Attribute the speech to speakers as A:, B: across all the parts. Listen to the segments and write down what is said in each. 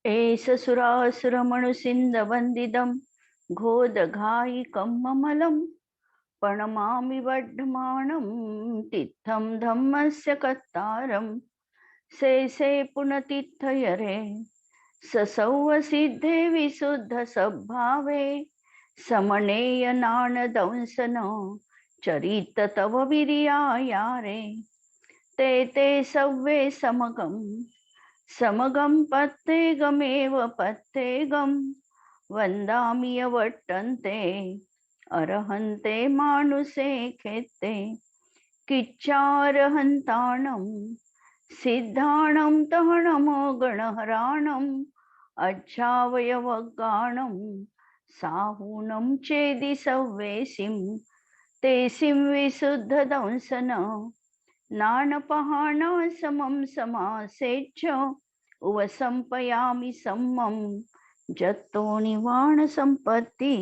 A: एष सुरासुरमणुसिन्धवन्दितं घोदघायिकं ममलं प्रणमामि वर्धमानं तित्थं धम्मस्य कर्तारं शेषे पुनतिथयरे ससौवसिद्धे विशुद्धसद्भावे समनेयनानदंसन चरित तव विरियायारे ते सव्वे समगं पत्तेगमेव पत्तेगं वन्दामि यवट्टन्ते अर्हन्ते मानुषे खेत्ते किच्चारहन्ताणं सिद्धाणं तहणमो गणहराणम् अच्छावयवगाणं साहूनं चेदि सव्वेसिं तेसिं विशुद्धदंसन नानपहाण समं समासेच्छ उवसंपयामि सम्मं जत्तो निवाण संपत्ती.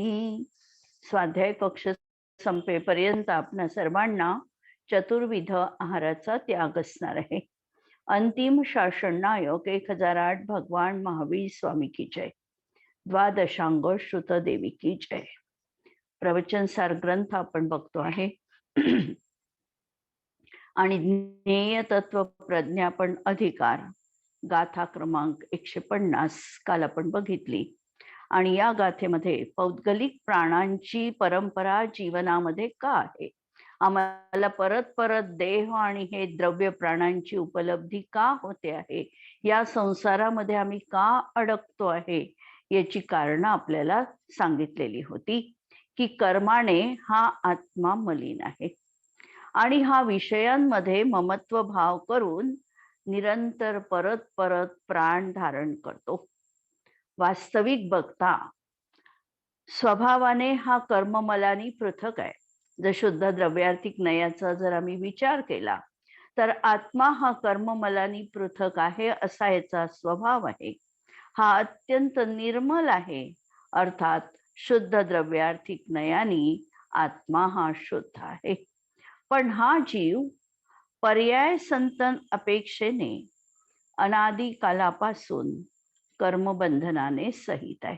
A: स्वाध्याय कक्ष संपेपर्यंत आपणा सर्वांना चतुर्विध आहाराचा त्याग असणार आहे. अंतिम शासन नायक 1008 भगवान महावीर स्वामी की जय. द्वादशांग श्रुत देवी की जय. प्रवचन सार ग्रंथ आपण बघतो आहे आणि ज्ञेय तत्व प्रज्ञापन अधिकार गाथा क्रमांक 150 काल आपण बघितली. आणि या गाथेमध्ये पौद्गलिक प्राणांची परंपरा जीवनामध्ये का आहे, आम्हाला परत परत देह आणि हे द्रव्य प्राणांची उपलब्धी का होते आहे, या संसारामध्ये आम्ही का अडकतो आहे, याची कारणं आपल्याला सांगितलेली होती. की कर्माने हा आत्मा मलिन आहे आणि हा विषयांमध्ये ममत्व भाव करून निरंतर परत परत प्राण धारण करतो. वास्तविक बघता स्वभावाने हा कर्ममलानी पृथक आहे. जर शुद्ध द्रव्यार्थिक नयाचा जर आम्ही विचार केला तर आत्मा हा कर्ममलानी पृथक आहे असा याचा स्वभाव आहे. हा अत्यंत निर्मल आहे, अर्थात शुद्ध द्रव्यार्थिक नयानी आत्मा हा शुद्ध आहे. पण हा जीव पर्याय संतन अपेक्षेने अनादी कालापासून कर्मबंधनाने सहित आहे.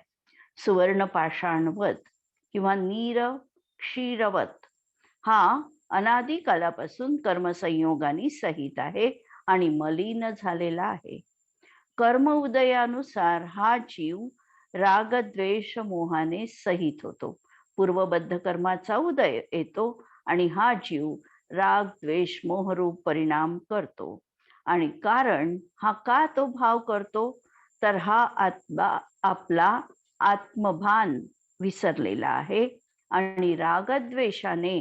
A: सुवर्ण पाषाणवत किंवा नीर क्षीरवत हा अनादी कालापासून कर्मसंयोगाने सहित आहे आणि मलिन झालेला आहे. कर्म उदयानुसार हा जीव राग द्वेष मोहाने सहित होतो. पूर्वबद्ध कर्माचा उदय येतो आणि हा जीव राग द्वेष मोहरूप परिणाम करतो. आणि कारण हा का तो भाव करतो, तर हा आत्मा आपला आत्मभान विसरलेला आहे आणि रागद्वेषाने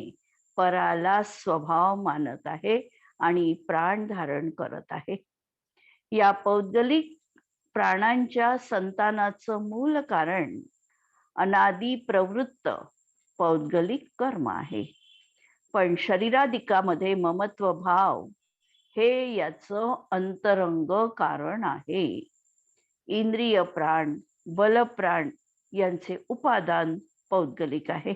A: पराला स्वभाव मानत आहे आणि प्राण धारण करत आहे. या पौद्गलिक प्राणांच्या संतानाचं मूल कारण अनादी प्रवृत्त पौद्गलिक कर्म आहे. पण शरीरादिकामध्ये ममत्व भाव हे याचं अंतरंग कारण आहे. इंद्रिय प्राण बलप्राण यांचे उपादान पौद्गलिक आहे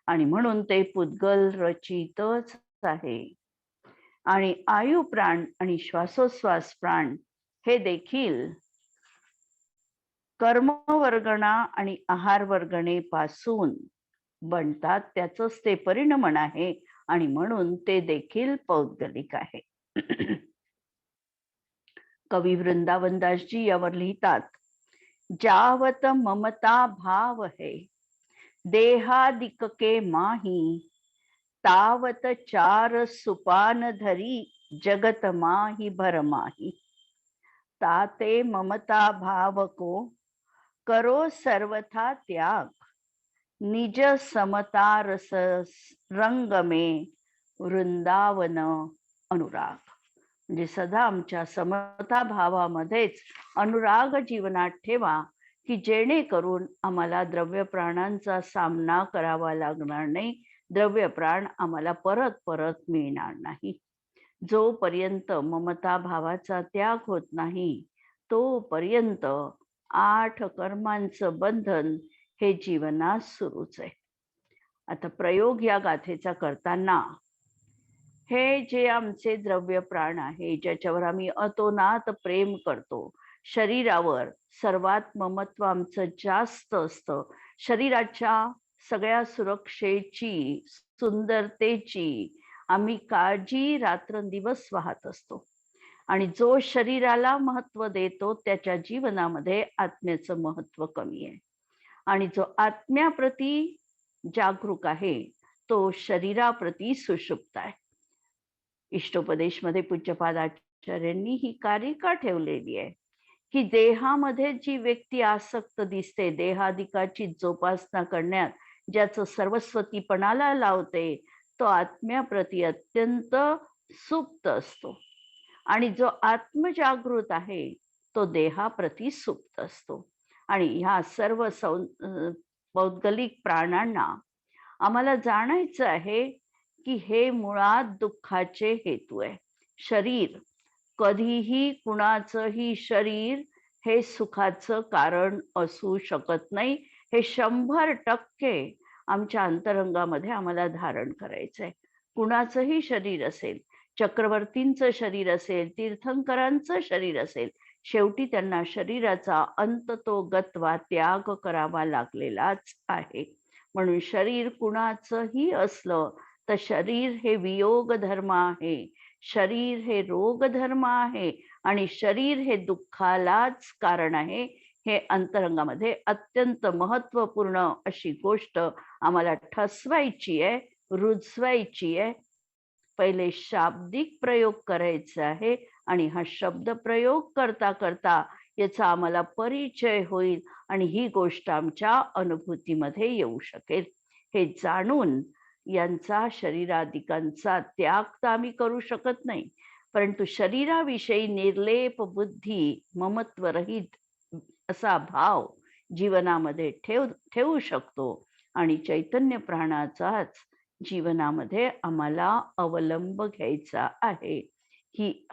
A: आणि म्हणून ते पुद्गल रचितच आहे. आणि आयु प्राण आणि श्वासोश्वास प्राण हे देखील कर्मवर्गणा आणि आहार वर्गणेपासून बनतात, त्याचंच ते परिणमन आहे आणि म्हणून ते देखील पौद्गलिक आहे. कवी वृंदावनदासजी यावर लिहितात, जावत ममता भाव है देहादिक के माही, तावत चार सुपान धरी जगत माही भरमाही. ताते ममता भाव को करो सर्वथा त्याग, निज समता रस रंग में वृंदावन अनुराग. म्हणजे सदा आमच्या समता भावामध्येच अनुराग जीवनात ठेवा, की जेणेकरून आम्हाला द्रव्य प्राणांचा सामना करावा लागणार नाही, द्रव्य प्राण आम्हाला परत परत मिळणार नाही. जोपर्यंत ममता भावाचा त्याग होत नाही तोपर्यंत 8 कर्मांचं बंधन हे जीवनात सुरूच आहे. आता प्रयोग या गाथेचा करताना हे जे आमचे द्रव्य प्राण आहे, ज्याच्यावर आम्ही अतोनात प्रेम करतो, शरीरावर सर्वात ममत्व आमचं जास्त असतं. शरीराच्या सगळ्या सुरक्षेची, सुंदरतेची आम्ही काळजी रात्रंदिवस वाहत असतो. आणि जो शरीराला महत्व देतो त्याच्या जीवनामध्ये आत्म्याचं महत्व कमी आहे. आणि जो आत्म्याप्रती जागरूक आहे तो शरीराप्रती सुषुप्त आहे. इष्टोपदेशमध्ये पूज्यपाद आचार्यांनी ही कारिका ठेवलेली आहे की देहामध्ये जी व्यक्ती आसक्त दिसते, देहाधिकाची जोपासना करण्यात ज्याचं सर्वस्वतीपणाला लावते, तो आत्म्याप्रती अत्यंत सुप्त असतो. आणि जो आत्मजागृत आहे तो देहाप्रती सुप्त असतो. आणि ह्या सर्व पौद्गलिक प्राणांना आम्हाला जाणायचं आहे की हे मुळात दुःखाचे हेतू आहे. शरीर कधीही कुणाचंही शरीर हे सुखाचं कारण असू शकत नाही. हे 100% आमच्या अंतरंगामध्ये आम्हाला धारण करायचंय. कुणाचंही शरीर असेल, चक्रवर्तींचं शरीर असेल, तीर्थंकरांचं शरीर असेल, शेवटी त्यांना शरीराचा अंततोगत्वा त्याग करावा लागलेलाच आहे. म्हणून शरीर कुणाचंही असलं तर शरीर हे वियोग धर्म आहे, शरीर हे रोग धर्म आहे आणि शरीर हे दुःखालाच कारण आहे. हे अंतरंगामध्ये अत्यंत महत्वपूर्ण अशी गोष्ट आम्हाला ठसवायची आहे, रुजवायची आहे. पहिले शाब्दिक प्रयोग करायचा आहे आणि हा शब्द प्रयोग करता करता याचा आम्हाला परिचय होईल आणि ही गोष्ट आमच्या अनुभूतीमध्ये येऊ शकेल. हे जाणून यांचा शरीरादिकांचा त्याग तर आम्ही करू शकत नाही, परंतु शरीराविषयी निर्लेप बुद्धी, ममत्वरहित असा भाव जीवनामध्ये ठेवू शकतो. आणि चैतन्य प्राणाचाच जीवनामध्ये आम्हाला अवलंब घ्यायचा आहे.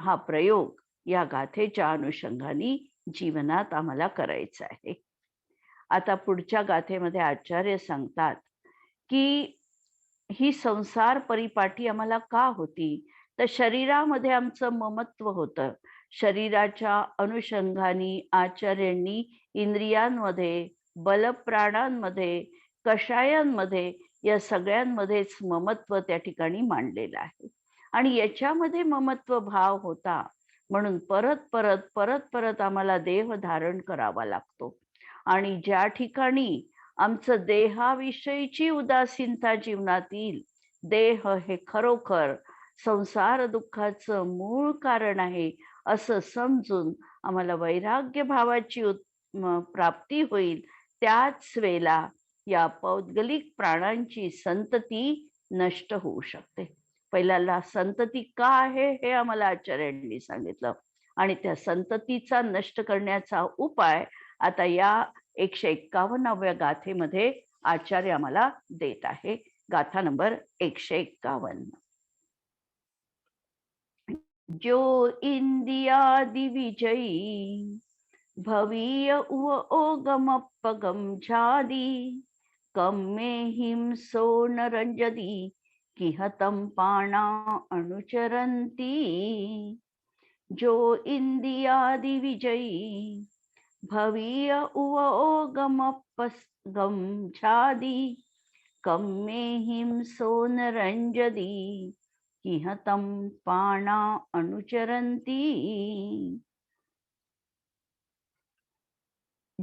A: हा प्रयोग या गाथेच्या अनुषंगाने जीवनात आम्हाला करायचा आहे. आता पुढच्या गाथेमध्ये आचार्य सांगतात की ही संसार परिपाटी आम्हाला का होती, तर शरीरामध्ये आमचं ममत्व होतं. शरीराच्या अनुषंगाने आचार्यांनी इंद्रियांमध्ये, बलप्राणांमध्ये, कषायांमध्ये या सगळ्यांमध्येच ममत्व त्या ठिकाणी मांडलेलं आहे. आणि याच्यामध्ये ममत्व भाव होता म्हणून परत परत परत परत आम्हाला देह धारण करावा लागतो. आणि ज्या ठिकाणी आमचं देहाविषयीची उदासीनता जीवनात येईल, देह हे खरोखर संसार दुःखाचं मूळ कारण आहे असं समजून आम्हाला वैराग्य भावाची प्राप्ती होईल, त्याच वेळेला या पौद्गलिक प्राणांची संतती नष्ट होऊ शकते. पहिल्याला संतती का आहे हे आम्हाला आचार्यांनी सांगितलं आणि त्या संततीचा नष्ट करण्याचा उपाय आता या 151व्या गाथेमध्ये आचार्य आम्हाला देत आहे. गाथा नंबर 151. जो इंद्रियादि विजयी भवीय उव ओगमपगम झादी कम में हिंसो न रंजदी किहतम पाणा अनुचरंती. जो इंद्रियादि विजयी भवीय उव ओगमपगम झादी कम में हिंसो न रंजदी किहतम पाणा अनुचरंती.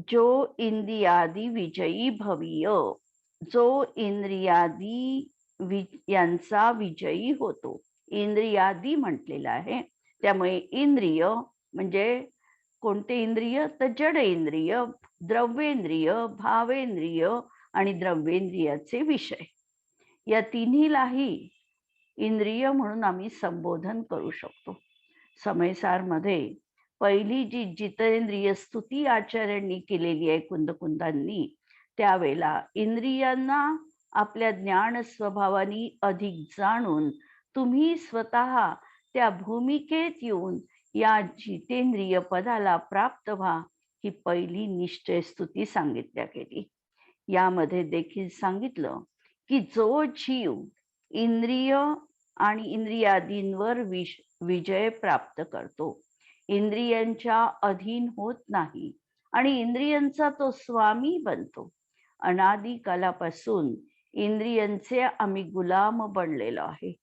A: जो इंद्रियादि विजयी भवीय, जो इंद्रियादि यांचा विजयी होतो. इंद्रियादि म्हटलेला आहे, त्यामुळे इंद्रिय म्हणजे कोणते इंद्रिय, तर जड इंद्रिय, द्रव्येंद्रिय, भावेंद्रिय आणि द्रव्येंद्रियाचे विषय, या तिन्हीलाही इंद्रिय म्हणून आम्ही संबोधन करू शकतो. समयसार मध्ये पहिली जी जितेंद्रिय स्तुती आचार्यांनी केलेली आहे कुंदकुंदांनी, त्यावेळेला इंद्रियांना आपल्या ज्ञान स्वभावानी अधिक जाणून तुम्ही स्वतः त्या भूमिकेत येऊन या जितेंद्रिय पदाला प्राप्त व्हा, ही पहिली निश्चय स्तुती सांगितल्या गेली. यामध्ये देखील सांगितलं की जो जीव इंद्रिय आणि इंद्रियादींवर विजय प्राप्त करतो, इंद्रियांच्या अधीन होत नाही आणि इंद्रियांचा तो स्वामी बनतो. अनादी कालापासून इंद्रियांचे आम्ही गुलाम बनलेलो आहे.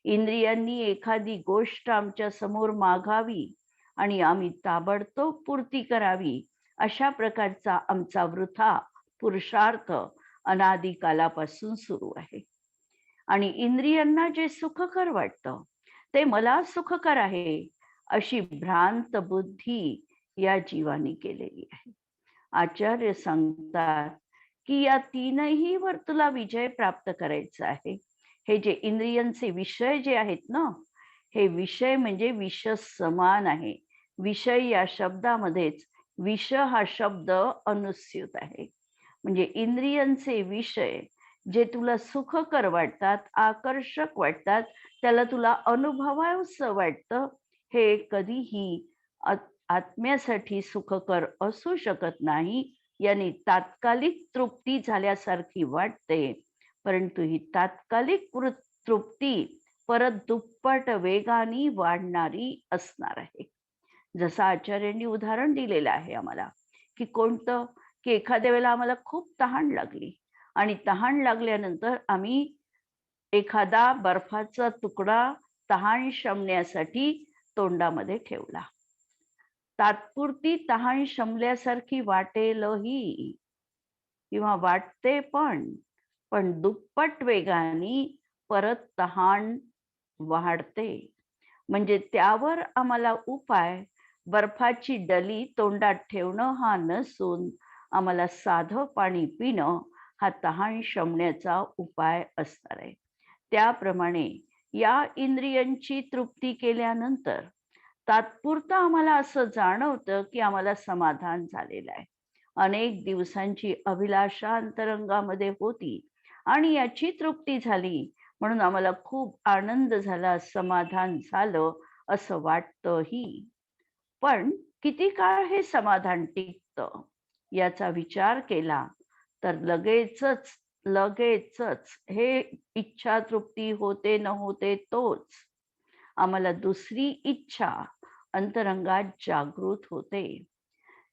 A: इंद्रियांनी एखादी गोष्ट आमच्या समोर मागावी आणि आम्ही ताबडतोब पूर्ती करावी, अशा प्रकारचा आमचा वृथा पुरुषार्थ अनादी कालापासून सुरू आहे. आणि इंद्रियांना जे सुखकर वाटतं ते मला सुखकर आहे, अशी भ्रांत बुद्धी या जीवानी केलेली आहे. आचार्य सांगतात की या तीनही वर तुला विजय प्राप्त करायचा आहे. हे जे इंद्रियांचे विषय जे आहेत ना, हे विषय म्हणजे विष समान आहे. विषय या शब्दामध्येच विष हा शब्द अनुस्यूत आहे. म्हणजे इंद्रियांचे विषय जे तुला सुखकर वाटतात, आकर्षक वाटतात, त्याला तुला अनुभवावंसं वाटतं, हे कधीही आत्म्यासाठी सुखकर असू शकत नाही. याने तात्कालिक तृप्ती झाल्यासारखी वाटते, परंतु ही तात्कालिक तृप्ती परत दुप्पट वेगाने वाढणारी असणार आहे. जसं आचार्यांनी उदाहरण दिलेलं आहे आम्हाला, की कोणतं, की एखाद्या वेळेला आम्हाला खूप तहान लागली आणि तहान लागल्यानंतर आम्ही एखादा बर्फाचा तुकडा तहान शमण्यासाठी तोंडामध्ये ठेवला. तात्पुरती तहान शमल्यासारखी वाटेलही किंवा वाटते पण दुप्पट वेगाने परत तहान वाढते. म्हणजे त्यावर आम्हाला उपाय बर्फाची डली तोंडात ठेवणं हा नसून आम्हाला साधं पाणी पिणं हा तहान शमण्याचा उपाय असणार आहे. त्याप्रमाणे या इंद्रियांची तृप्ती केल्यानंतर तात्पुरतं आम्हाला असं जाणवतं की आम्हाला समाधान झालेलं आहे. अनेक दिवसांची अभिलाषा अंतरंगामध्ये होती आणि याची तृप्ती झाली, म्हणून आम्हाला खूप आनंद झाला, समाधान झालं असं वाटतंही. पण किती काळ हे समाधान टिकतं याचा विचार केला तर लगेचच हे इच्छा तृप्ती होते न होते तोच. आम्हाला दुसरी इच्छा अंतरंगात जागृत होते.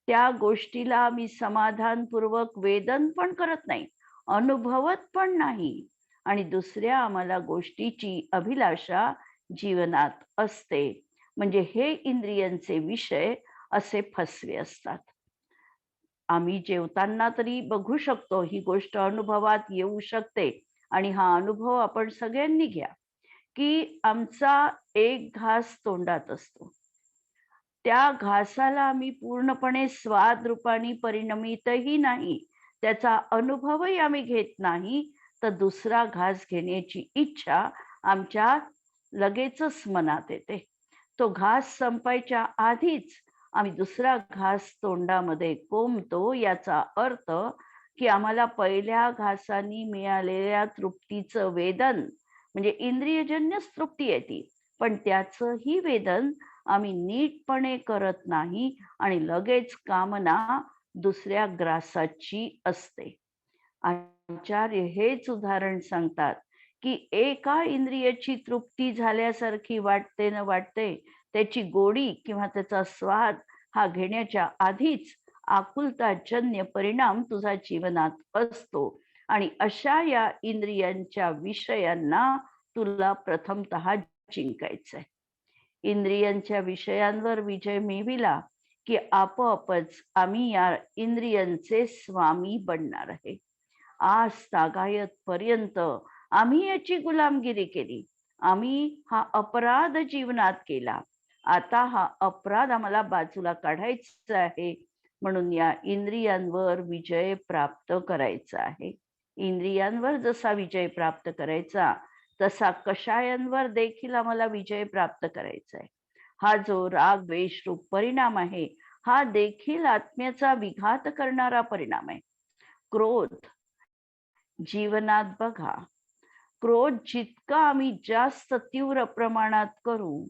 A: त्या गोष्टीला आम्ही समाधानपूर्वक वेदन पण करत नाही, अनुभवत पण नाही, आणि दुसऱ्या आम्हाला गोष्टीची अभिलाषा जीवनात असते. म्हणजे हे इंद्रियांचे विषय असे फसवे असतात. आम्ही जेवताना तरी बघू शकतो, ही गोष्ट अनुभवात येऊ शकते, आणि हा अनुभव आपण सगळ्यांनी घ्या, की आमचा एक घास तोंडात असतो. त्या घासाला आम्ही पूर्णपणे स्वाद रूपाने परिणमितही नाही, त्याचा अनुभवही आम्ही घेत नाही, तर दुसरा घास घेण्याची इच्छा आमच्या लगेचच मनात येते. तो घास संपायच्या आधीच आम्ही दुसरा घास तोंडामध्ये कोंबतो. याचा अर्थ की आम्हाला पहिल्या घासानी मिळालेल्या तृप्तीचं वेदन, म्हणजे इंद्रियजन्यच तृप्ती येते, पण त्याचंही वेदन आम्ही नीटपणे करत नाही आणि लगेच कामना दुसऱ्या ग्रासाची असते. आचार्य हेच उदाहरण सांगतात की एका इंद्रियाची तृप्ती झाल्यासारखी वाटते न वाटते, त्याची गोडी किंवा त्याचा स्वाद हा घेण्याच्या आधीच आकुलताजन्य परिणाम तुझा जीवनात असतो. आणि अशा या इंद्रियांच्या विषयांना तुला प्रथमतः जिंकायचंय. इंद्रियांच्या विषयांवर विजय मिळविला की आपोआपच आम्ही या इंद्रियांचे स्वामी बनणार आहे. आज तागायत पर्यंत आम्ही याची गुलामगिरी केली, आम्ही हा अपराध जीवनात केला. आता हा अपराध आम्हाला बाजूला काढायचा आहे, म्हणून या इंद्रियांवर विजय प्राप्त करायचा आहे. इंद्रियांवर जसा विजय प्राप्त करायचा, तसा कषायांवर देखील आम्हाला विजय प्राप्त करायचा आहे. हा जो राग द्वेष रूप परिणाम आहे, हा देखील आत्म्याचा विघात करणारा परिणाम आहे. क्रोध जीवनात बघा, क्रोध जितका आम्ही जास्त तीव्र प्रमाणात करू,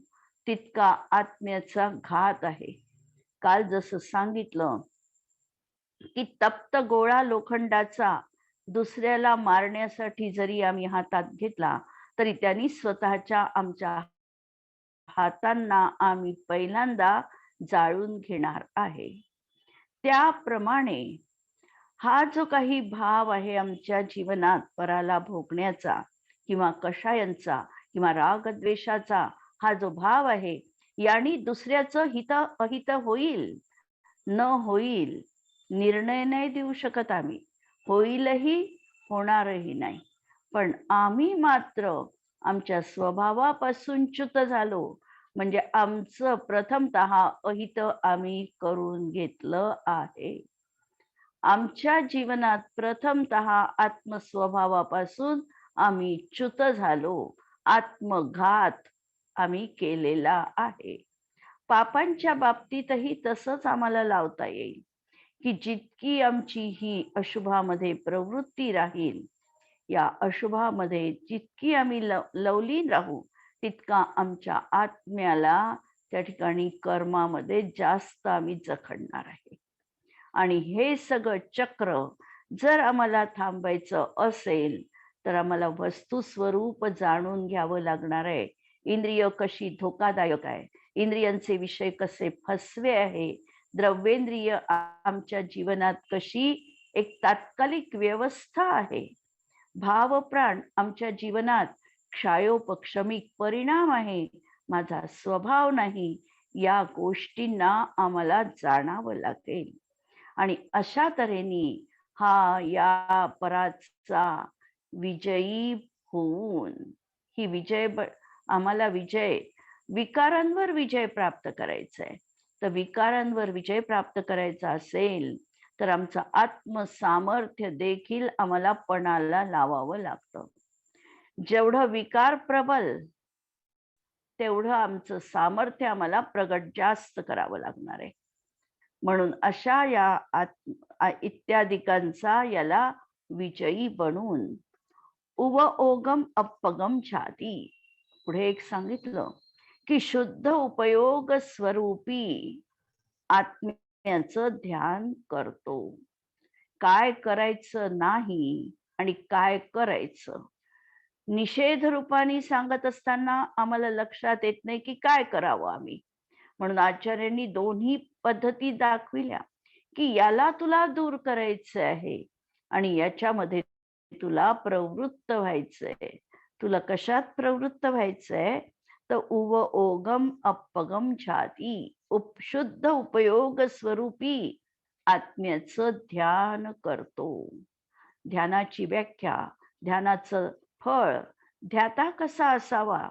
A: तितका आत्म्याचा घात आहे. काल जसं सांगितलं की तप्त गोळा लोखंडाचा दुसऱ्याला मारण्यासाठी जरी आम्ही हातात घेतला, तरी त्यांनी स्वतःच्या आमच्या हातांना आम्ही पहिल्यांदा जाळून घेणार आहे. त्याप्रमाणे हा जो काही भाव आहे आमच्या जीवनात पराला भोगण्याचा किंवा कषायांचा किंवा रागद्वेषाचा, हा जो भाव आहे, यानी दुसऱ्याचं हित अहित होईल न होईल निर्णय नाही देऊ शकत आम्ही, होईलही होणारही नाही. पण आम्ही मात्र आमच्या स्वभावापासून च्युत झालो, म्हणजे आमचं प्रथमतः अहित आम्ही करून घेतलं आहे. आमच्या जीवनात प्रथमतः आत्मस्वभावापासून आम्ही च्युत झालो, आत्मघात आम्ही केलेला आहे. पापांच्या बाबतीतही तसंच आम्हाला लावता येईल, की जितकी आमची ही अशुभामध्ये प्रवृत्ती राहील, या अशुभामध्ये जितकी आम्ही लवलीन राहू, तितका आमच्या आत्म्याला त्या ठिकाणी कर्मामध्ये जास्त आम्ही जखडणार आहे. आणि हे सगळं चक्र जर आम्हाला थांबायचं असेल, तर आम्हाला वस्तू स्वरूप जाणून घ्यावं लागणार आहे. इंद्रिय कशी धोकादायक आहे, इंद्रियांचे विषय कसे फसवे आहे, द्रव्येंद्रिय आमच्या जीवनात कशी एक तात्कालिक व्यवस्था आहे, भावप्राण आमच्या जीवनात क्षायोपक्षमिक परिणाम आहे, माझा स्वभाव नाही, या गोष्टींना आम्हाला जाणावं लागेल. आणि अशा तऱ्हेने हा या पराचा विजयी होऊन ही आम्हाला विकारांवर विजय प्राप्त करायचा आहे. तर विकारांवर विजय प्राप्त करायचा असेल तर आमचं आत्मसामर्थ्य देखील आम्हाला पणाला लावावं लागतं. जेवढं विकार प्रबल तेवढं आमचं सामर्थ्य आम्हाला प्रगट जास्त करावं लागणार आहे. म्हणून अशा या इत्यादिकांचा याला विजयी बनून ओगम अपगम छाती, पुढे एक सांगितलं की शुद्ध उपयोग स्वरूपी आत्म्याचं ध्यान करतो. काय करायचं नाही आणि काय करायचं, निषेध रूपाने सांगत असताना आम्हाला लक्षात येत नाही की काय करावं आम्ही. म्हणून आचार्यांनी दोन्ही पद्धती दाखविल्या, की याला तुला दूर करायचं आहे आणि याच्यामध्ये तुला प्रवृत्त व्हायचंय. तुला कशात प्रवृत्त व्हायचंय, तर ओगम अपगम छाती, शुद्ध उपयोग स्वरूपी आत्म्याचं ध्यान करतो. ध्यानाची व्याख्या, ध्यानाचं फळ, ध्याता कसा असावा,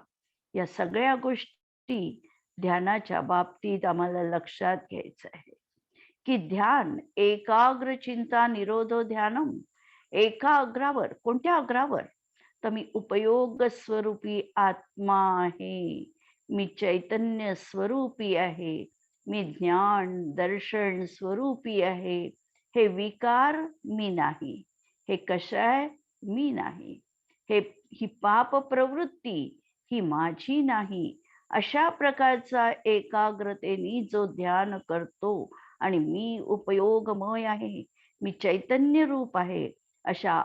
A: या सगळ्या गोष्टी ध्यानाच्या बाबतीत आम्हाला लक्षात घ्यायचं आहे. की ध्यान एकाग्र चिंता निरोधो ध्यानम, एका अग्रावर, कोणत्या अग्रावर, तर मी उपयोग स्वरूपी आत्मा आहे, मी चैतन्य स्वरूपी आहे, मी ज्ञान दर्शन स्वरूपी आहे, हे विकार मी नाही, हे कशाय मी नाही, ही पाप प्रवृत्ती ही माझी नाही. अशा प्रकारचा एकाग्रतेने जो ध्यान करतो आणि मी उपयोगमय आहे, मी चैतन्य रूप आहे, अशा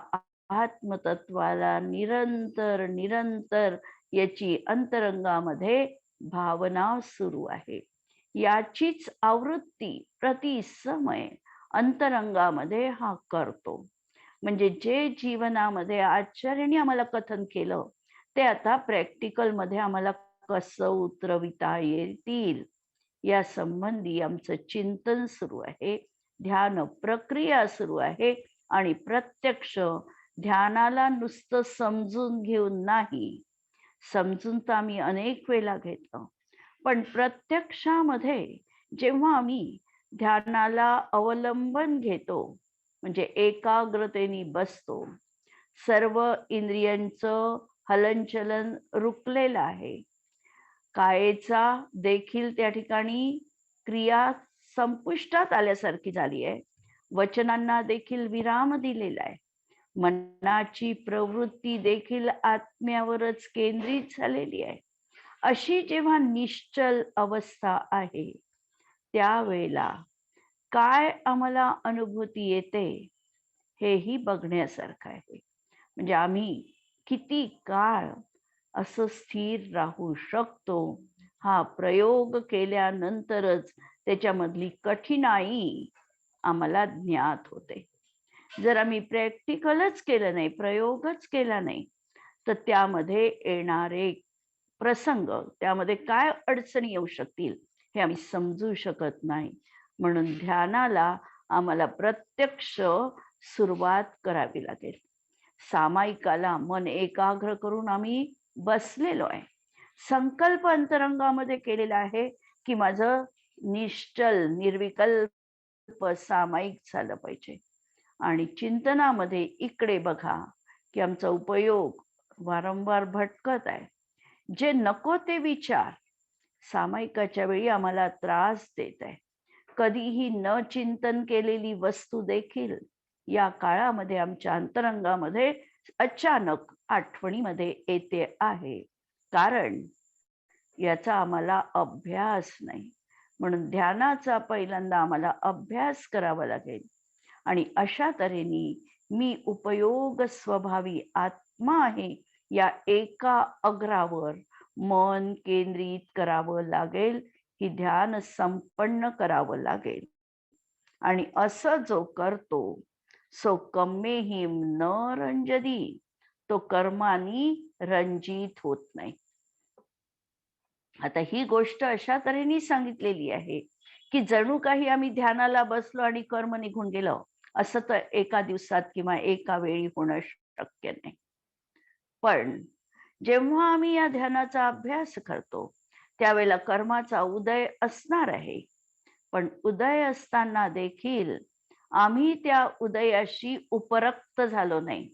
A: आत्मतत्वाला निरंतर निरंतर याची अंतरंगामध्ये भावना सुरू आहे. याचीच आवृत्ती प्रति समय अंतरंगामध्ये हा करतो. म्हणजे जे जीवनामध्ये आचार्याने आम्हाला कथन केलं, ते आता प्रॅक्टिकल मध्ये आम्हाला कसं उतरविता येतील, या संबंधी आमचं चिंतन सुरू आहे, ध्यान प्रक्रिया सुरू आहे. आणि प्रत्यक्ष ध्यानाला नुसतं समजून घेऊन नाही, समजून तर आम्ही अनेक वेळा घेतलं, पण प्रत्यक्षामध्ये जेव्हा आम्ही ध्यानाला अवलंबन घेतो, म्हणजे एकाग्रतेने बसतो, सर्व इंद्रियांचं हलनचलन रुकलेलं आहे, कायेचा देखील त्या ठिकाणी क्रिया संपुष्टात आल्यासारखी झाली आहे, वचनांना देखील विराम दिलेला आहे, मनाची प्रवृत्ती देखील आत्म्यावरच केंद्रित झालेली आहे. अशी जेव्हा निश्चल अवस्था आहे, त्यावेळेला काय आम्हाला अनुभूती येते, हेही बघण्यासारखं आहे. म्हणजे आम्ही किती काळ असं स्थिर राहू शकतो, हा प्रयोग केल्यानंतरच त्याच्यामधली कठीणाई आम्हाला ज्ञात होते. जर आम्ही प्रॅक्टिकलच केलं नाही, प्रयोगच केला नाही, तर त्यामध्ये येणारे प्रसंग, त्यामध्ये काय अडचणी येऊ शकतील हे आम्ही समजू शकत नाही. म्हणून ध्यानाला आम्हाला प्रत्यक्ष सुरुवात करावी लागेल. सामायिकाला मन एकाग्र करून आम्ही बसलेलो आहे. संकल्प अंतरंगामध्ये केलेला आहे की माझं निश्चल निर्विकल्प सामायिक झालं पाहिजे. आणि चिंतनामध्ये इकडे बघा की आमचा उपयोग वारंवार भटकत आहे. जे नको ते विचार सामायिकाच्या वेळी आम्हाला त्रास देत आहे. कधीही न चिंतन केलेली वस्तू देखील या काळामध्ये आमच्या अंतरंगामध्ये अचानक आठवणीमध्ये येते आहे, कारण याचा आम्हाला अभ्यास नाही. म्हणून ध्यानाचा पहिल्यांदा आम्हाला अभ्यास करावा लागेल. आणि अशा तऱ्हेने मी उपयोग स्वभावी आत्मा आहे या एका अग्रावर मन केंद्रित करावं लागेल. ही ध्यान संपन्न करावं लागेल. आणि असं जो करतो सो कम्मेहिम न रंजदी, तो कर्मानी रंजित होत नाही. आता ही गोष्ट अशा तऱ्हेने सांगितलेली आहे की जणू काही आम्ही ध्यानाला बसलो आणि कर्म निघून गेलं, असं तर एका दिवसात किंवा एका वेळी होणं शक्य नाही. पण जेव्हा आम्ही या ध्यानाचा अभ्यास करतो त्यावेळेला कर्माचा उदय असणार आहे. पण उदय असताना देखील आम्ही त्या उदयाशी उपरक्त झालो नाही.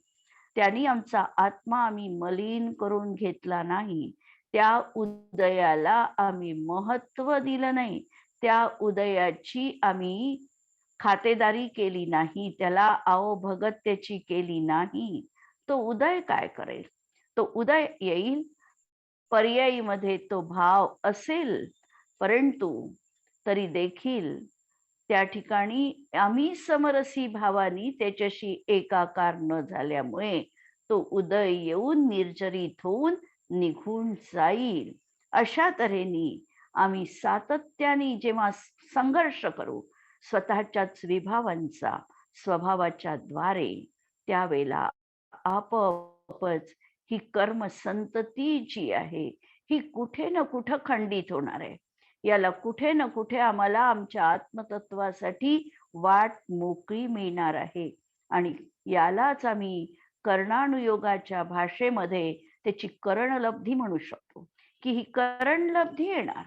A: त्यांनी आमचा आत्मा आम्ही मलिन करून घेतला नाही. त्या उदयाला आम्ही महत्व दिलं नाही. त्या उदयाची आम्ही खातेदारी केली नाही. त्याला आवभगत त्याची केली नाही. तो उदय काय करेल? तो उदय येईल, पर्यायीमध्ये तो भाव असेल, परंतु तरी देखील त्या ठिकाणी आम्ही समरसी भावानी त्याच्याशी एकाकार न झाल्यामुळे तो उदय येऊन निर्जरित होऊन निघून जाईल. अशा तऱ्हेने आम्ही सातत्याने जेव्हा संघर्ष करू स्वतःच्याच विभावांचा स्वभावाच्या द्वारे, त्यावेळेला आपोआपच ही कर्म संतती जी आहे ही कुठे ना कुठे खंडित होणार आहे. याला कुठे ना कुठे आम्हाला आमच्या आत्मतत्वासाठी वाट मोकळी मिळणार आहे. आणि यालाच आम्ही कर्णानुयोगाच्या भाषेमध्ये त्याची करणलब्धी म्हणू शकतो की ही करणलब्धी येणार.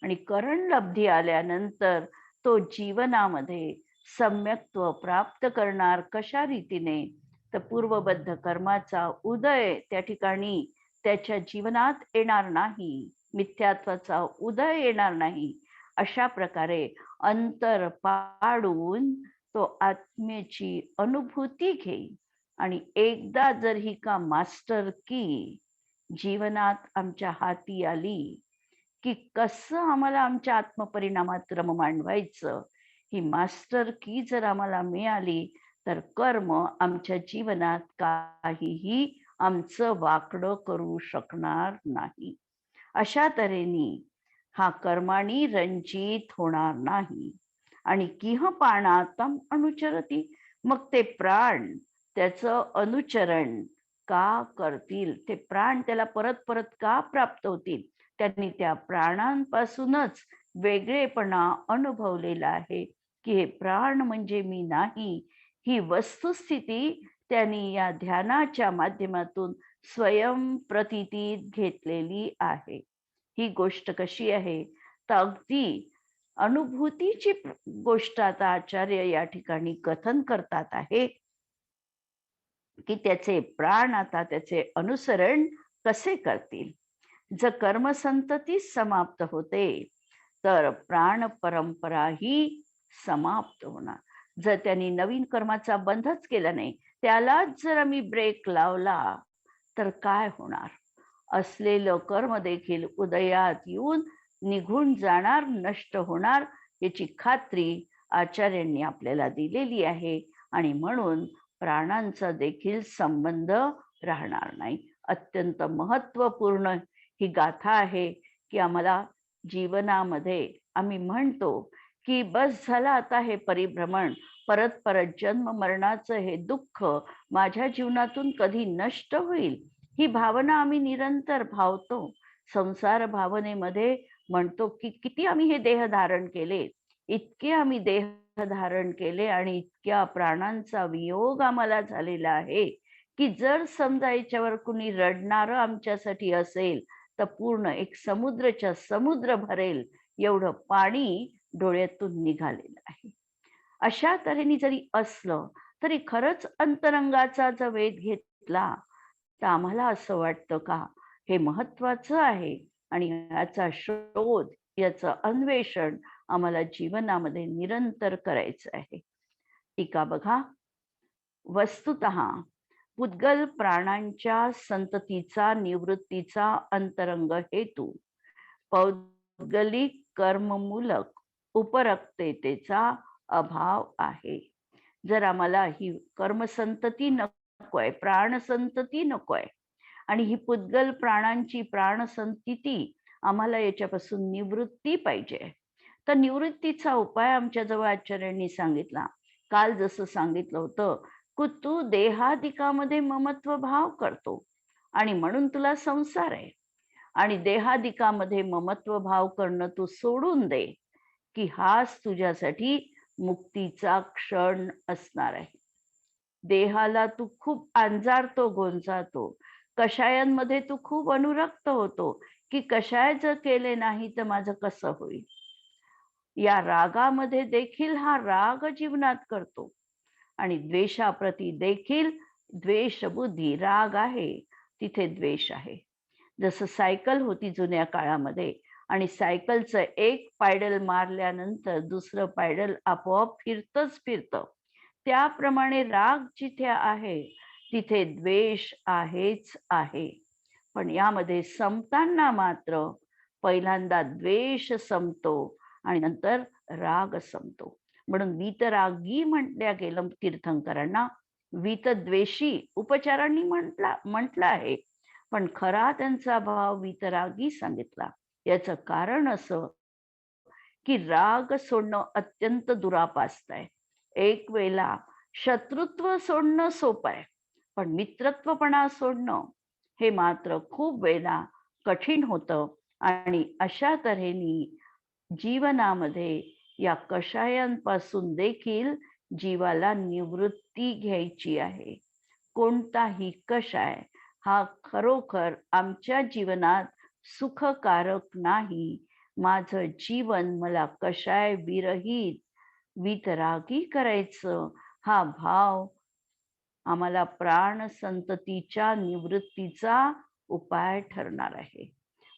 A: आणि करणलब्धी आल्यानंतर तो जीवनामध्ये सम्यक्त्व प्राप्त करणार कशा रीतीने? तर पूर्वबद्ध कर्माचा उदय त्या ठिकाणी त्याच्या जीवनात येणार नाही, मिथ्यात्वाचा उदय येणार नाही. अशा प्रकारे अंतर पाडून तो आत्मेची अनुभूती घेईल. आणि एकदा जर ही का मास्टर की जीवनात आमच्या हाती आली की कसं आम्हाला आमच्या आत्मपरिणामात रम मांडवायचं, ही मास्टर की जर आम्हाला मिळाली तर कर्म आमच्या जीवनात काहीही आमचं वाकडं करू शकणार नाही. अशा तऱ्हेने हा कर्मानी रंजित होणार नाही. आणि किह पाणातम अनुचरती, मग ते प्राण त्याचं अनुचरण का करतील? ते प्राण त्याला परत परत का प्राप्त होतील? त्यांनी त्या प्राणांपासूनच वेगळेपणा अनुभवलेला आहे की हे प्राण म्हणजे मी नाही. ही वस्तुस्थिती त्यांनी या ध्यानाच्या माध्यमातून स्वयं प्रतीतीत घेतलेली आहे. ही गोष्ट कशी आहे? तर अगदी अनुभूतीची गोष्ट आता आचार्य या ठिकाणी कथन करतात आहे की त्याचे प्राण आता त्याचे अनुसरण कसे करतील. जर कर्मसंतती समाप्त होते तर प्राण परंपरा ही समाप्त होणार. जर त्यांनी नवीन कर्माचा बंधच केला नाही, त्यालाच जर आम्ही ब्रेक लावला तर काय होणार? असलेलं कर्म देखील उदयात येऊन निघून जाणार, नष्ट होणार, याची खात्री आचार्यांनी आपल्याला दिलेली आहे. आणि म्हणून प्राणांचा देखील संबंध राहणार नाही. अत्यंत महत्वपूर्ण ही गाथा आहे की आम्हाला जीवनामध्ये आम्ही म्हणतो की बस झालं आता हे परिभ्रमण, परत परत जन्म मरणाचं हे दुःख माझ्या जीवनातून कधी नष्ट होईल, ही भावना आम्ही निरंतर भावतो. संसार भावनेमध्ये म्हणतो की किती आम्ही हे देह धारण केले, इतके आम्ही देह धारण केले आणि इतक्या प्राणांचा वियोग आम्हाला झालेला आहे की जर समजा याच्यावर कुणी रडणारं आमच्यासाठी असेल तर पूर्ण एक समुद्रच्या समुद्र भरेल एवढं पाणी डोळ्यातून निघालेलं आहे. अशा तऱ्हेने जरी असलं तरी खरंच अंतरंगाचा जर वेध घेतला तर आम्हाला असं वाटतं का हे महत्वाचं आहे आणि याचा शोध, याचं अन्वेषण आम्हाला जीवनामध्ये निरंतर करायचं आहे. टीका बघा. वस्तुतः पुद्गल प्राणांच्या संततीचा निवृत्तीचा अंतरंग हेतू पौद्गलिक कर्ममूलक उपरक्ततेचा अभाव आहे. जर आम्हाला ही कर्मसंतती नकोय, प्राणसंतती नकोय आणि ही पुद्गल प्राणांची प्राणसंतती आम्हाला याच्यापासून निवृत्ती पाहिजे, तर निवृत्तीचा उपाय आमच्याजवळ आचार्यांनी सांगितला. काल जसं सांगितलं होतं की तू देहादिकामध्ये ममत्व भाव करतो आणि म्हणून तुला संसार आहे आणि देहादिकामध्ये ममत्व भाव करणं तू सोडून दे की हाच तुझ्यासाठी मुक्तीचा क्षण असणार आहे. देहाला तू खूप अंजारतो, गोंजारतो, कषायांमध्ये तू खूप अनुरक्त होतो की कषाय जर केले नाही तर माझं कसं होईल. या रागामध्ये देखील हा राग जीवनात करतो आणि द्वेषाप्रती देखील द्वेष बुद्धी, राग आहे तिथे द्वेष आहे. जसं सायकल होती जुन्या काळामध्ये आणि सायकलचं एक पायडल मारल्यानंतर दुसरं पायडल आपोआप फिरतच फिरतं, त्याप्रमाणे राग जिथे आहे तिथे द्वेष आहेच आहे. पण यामध्ये संपताना मात्र पहिल्यांदा द्वेष संपतो आणि नंतर राग संपतो. म्हणून वीतरागी म्हटल्या गेलं तीर्थंकरांना. वीतद्वेषी उपचारांनी म्हटलं आहे, पण खरा त्यांचा भाव वीतरागी सांगितला. याचं कारण असं की राग सोडणं अत्यंत दुरापास्त आहे. एक वेळेला शत्रुत्व सोडणं सोपं आहे, पण मित्रत्वपणा सोडणं हे मात्र खूप वेळेला कठीण होतं. आणि अशा तऱ्हेने जीवनामध्ये या कषायांपासून देखील जीवाला निवृत्ती घ्यायची आहे. कोणताही कषाय हा खरोखर आमच्या जीवनात सुखकारक नाही. माझं जीवन मला कषाय विरहित वितरागी करायचं, हा भाव आम्हाला प्राण संततीच्या निवृत्तीचा उपाय ठरणार आहे.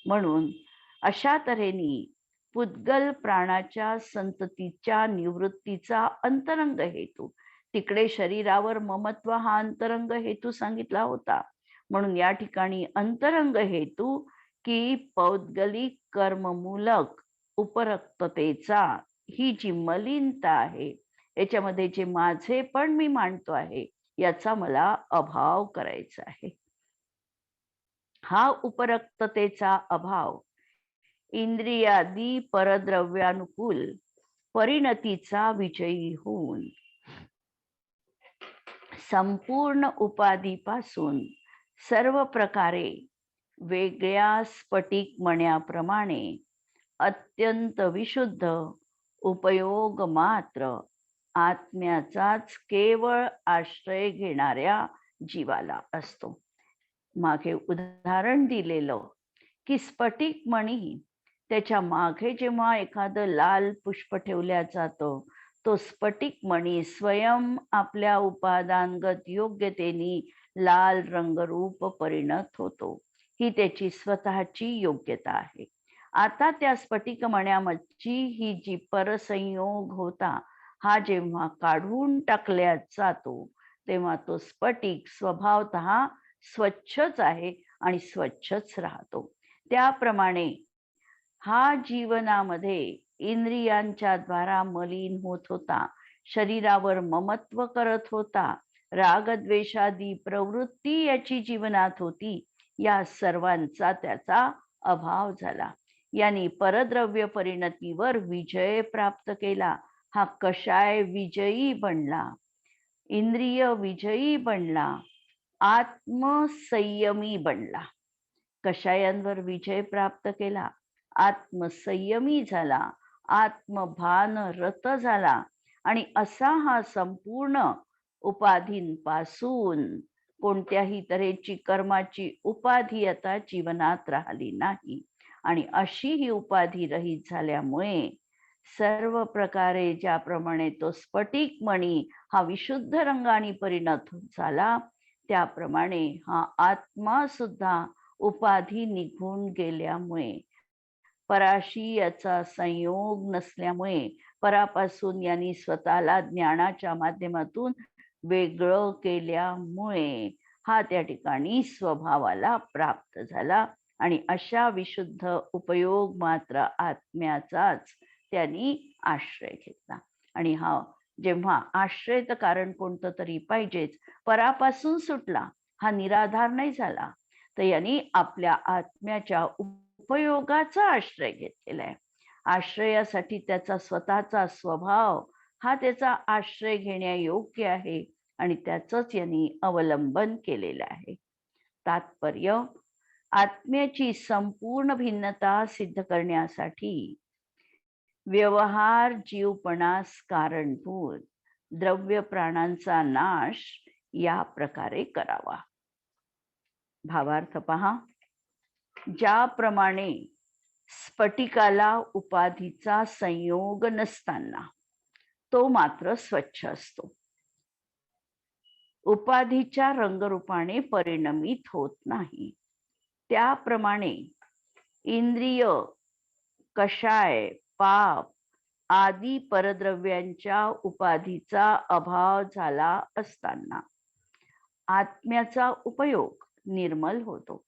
A: म्हणून अशा तऱ्हेने पुद्गल प्राणाच्या संततीच्या निवृत्तीचा अंतरंग हेतू, तिकडे शरीरावर ममत्व हा अंतरंग हेतू सांगितला होता. म्हणून या ठिकाणी अंतरंग हेतू की पौद्गलिक कर्ममूलक उपरक्ततेचा, ही जी मलिनता आहे याच्यामध्ये जे माझे पण मी मांडतो आहे याचा मला अभाव करायचा आहे. हा उपरक्ततेचा अभाव इंद्रियादी परद्रव्यानुकूल परिणतीचा विजयी होऊन संपूर्ण उपाधीपासून सर्व प्रकारे वेगळ्या स्फटिक मण्याप्रमाणे अत्यंत विशुद्ध उपयोग मात्र आत्म्याचाच केवळ आश्रय घेणाऱ्या जीवाला असतो. मागे उदाहरण दिलेलं की स्फटिक मणी, त्याच्या मागे जेव्हा एखादं लाल पुष्प ठेवल्या जातं, तो स्फटिक मणी स्वयं आपल्या उपादानगत योग्यतेने लाल रंगरूप परिणत होतो. ही त्याची स्वतःची योग्यता आहे. आता त्या स्फटिक मण्याची ही जी परसंयोग होता, हा जेव्हा काढून टाकल्या जातो तेव्हा तो स्फटिक स्वभावतः स्वच्छच आहे आणि स्वच्छच राहतो. त्याप्रमाणे हा जीवनामध्ये इंद्रियांच्या द्वारा मलिन होत होता, शरीरावर ममत्व करत होता, रागद्वेषादी प्रवृत्ती याची जीवनात होती, या सर्वांचा त्याचा अभाव झाला. यांनी परद्रव्य परिणतीवर विजय प्राप्त केला. हा कषाय विजयी बनला, इंद्रिय विजयी बनला, आत्मसंयमी बनला. कषायांवर विजय प्राप्त केला, आत्मसंयमी झाला, आत्मभान रत झाला आणि असा हा संपूर्ण उपाधींपासून कोणत्याही तऱ्हेची कर्माची उपाधी आता जीवनात राहिली नाही. आणि अशी ही उपाधी रहित झाल्यामुळे सर्व प्रकारे ज्याप्रमाणे तो स्फटिक मणी हा विशुद्ध रंगाने परिणत झाला, त्याप्रमाणे हा आत्मा सुद्धा उपाधी निघून गेल्यामुळे, पराशी याचा संयोग नसल्यामुळे, परापासून यांनी स्वतःला ज्ञानाच्या माध्यमातून वेगळं केल्यामुळे हा त्या ठिकाणी स्वभावाला प्राप्त झाला. आणि अशा विशुद्ध उपयोग मात्र आत्म्याचाच त्यांनी आश्रय घेतला. आणि हा जेव्हा आश्रय तर कारण कोणतं तरी पाहिजेच, परापासून सुटला, हा निराधार नाही झाला, तर यांनी आपल्या आत्म्याच्या उपयोगाचा आश्रय घेतलेला आहे. आश्रयासाठी त्याचा स्वतःचा स्वभाव हा त्याचा आश्रय घेण्यायोग्य आहे आणि त्याचंच यांनी अवलंबन केलेलं आहे. तात्पर्य, आत्म्याची संपूर्ण भिन्नता सिद्ध करण्यासाठी व्यवहार जीवपणास कारणभूत द्रव्य प्राणांचा नाश या प्रकारे करावा. भावार्थ पहा, ज्याप्रमाणे स्फटिकाला उपाधीचा संयोग नसताना तो मात्र स्वच्छ असतो, उपाधीच्या रंगरूपाने परिणमित होत नाही, त्याप्रमाणे इंद्रिय, कषाय, पाप आदी परद्रव्यांच्या उपाधीचा अभाव झाला असताना आत्म्याचा उपयोग निर्मल होतो.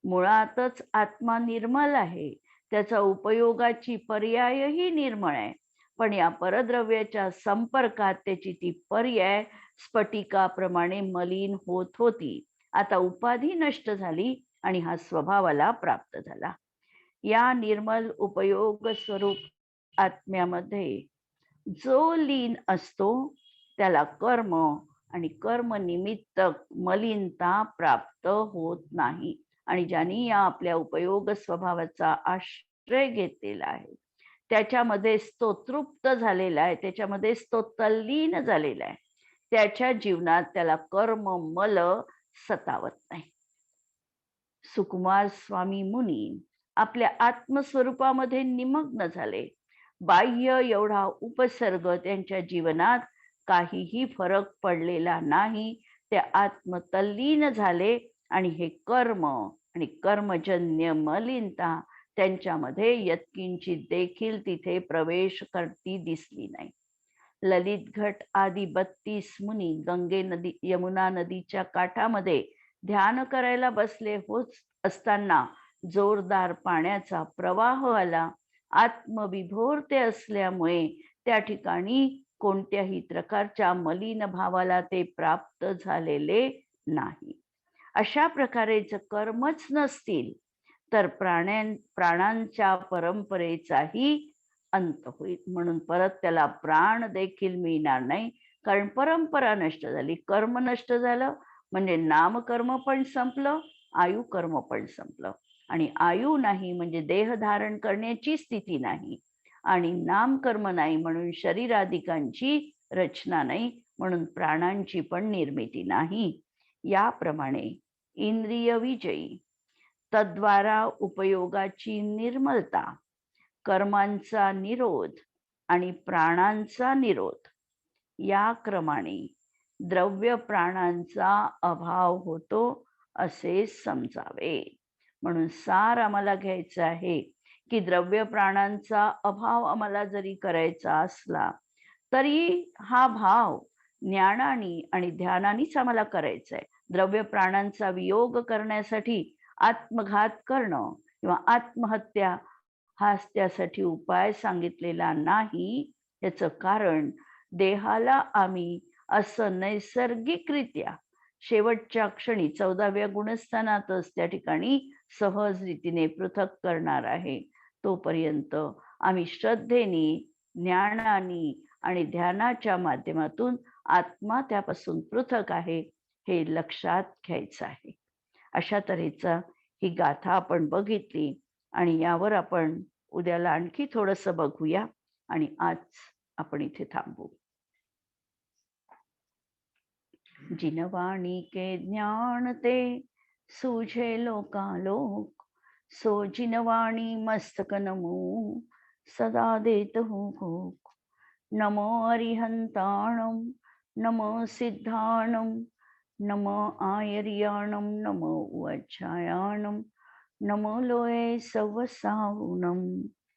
A: मुळातच आत्मा निर्मल आहे, त्याचा उपयोगाची पर्यायही निर्मळ आहे, पण या परद्रव्याच्या संपर्कात त्याची ती पर्याय स्फटिकाप्रमाणे मलिन होत होती. आता उपाधी नष्ट झाली आणि हा स्वभावाला प्राप्त झाला. या निर्मल उपयोग स्वरूप आत्म्यामध्ये जो लीन असतो त्याला कर्म आणि कर्म निमित्त मलिनता प्राप्त होत नाही. आणि ज्यांनी या आपल्या उपयोग स्वभावाचा आश्रय घेतलेला आहे, त्याच्यामध्येच तो तृप्त झालेला आहे, त्याच्यामध्येच तो तल्लीन झालेला आहे, त्याच्या जीवनात त्याला कर्म मल सतावत नाही. सुकुमार स्वामी मुनी आपल्या आत्मस्वरूपामध्ये निमग्न झाले. बाह्य एवढा उपसर्ग त्यांच्या जीवनात काहीही फरक पडलेला नाही. ते आत्मतल्लीन झाले आणि हे कर्म आणि कर्मजन्य मलिनता त्यांच्यामध्ये यत्किंचित देखील तिथे प्रवेश करती दिसली नाही. ललित घट आदी 32 मुनी गंगे नदी यमुना नदीच्या काठामध्ये ध्यान करायला बसले होत असताना जोरदार पाण्याचा प्रवाह आला. आत्मविभोरते असल्यामुळे त्या ठिकाणी कोणत्याही प्रकारच्या मलिन भावाला ते प्राप्त झालेले नाही. अशा प्रकारे जर कर्मच नसतील तर प्राणांच्या परंपरेचाही अंत होईल. म्हणून परत त्याला प्राण देखील मिळणार नाही, कारण परंपरा नष्ट झाली. कर्म नष्ट झालं म्हणजे नामकर्म पण संपलं, आयु कर्म पण संपलं. आणि आयु नाही म्हणजे देह धारण करण्याची स्थिती नाही, आणि नामकर्म नाही म्हणून शरीराधिकांची रचना नाही, म्हणून प्राणांची पण निर्मिती नाही. याप्रमाणे इंद्रिय विजयी, तद्वारा उपयोगाची निर्मलता, कर्मांचा निरोध आणि प्राणांचा निरोध या क्रमाने द्रव्य प्राणांचा अभाव होतो असे समजावे. म्हणून सार आम्हाला घ्यायचं आहे की द्रव्य प्राणांचा अभाव आम्हाला जरी करायचा असला तरी हा भाव ज्ञानाने आणि ध्यानानेच आम्हाला करायचा आहे. द्रव्य प्राणांचा वियोग करण्यासाठी आत्मघात करणं किंवा आत्महत्या हा त्यासाठी उपाय सांगितलेला नाही. याचं कारण देहाला आम्ही असं नैसर्गिकरित्या शेवटच्या क्षणी 14व्या गुणस्थानातच त्या ठिकाणी सहज रीतीने पृथक करणार आहे. तोपर्यंत आम्ही श्रद्धेने, ज्ञानाने आणि ध्यानाच्या माध्यमातून आत्मा त्यापासून पृथक आहे हे लक्षात घ्यायचं आहे. अशा तऱ्हेचा ही गाथा आपण बघितली आणि यावर आपण उद्याला आणखी थोडंसं बघूया आणि आज आपण इथे थांबू. जिनवाणी के ज्ञान ते सूझे लोकालोक, सो जिनवाणी मस्तक नमो सदा देत हो भोग. नमो अरिहंताणं, नमो सिद्धाणं, नमो आयर्याणं, नमो उच्चायाणं, नमो लोये सवसाहुणं.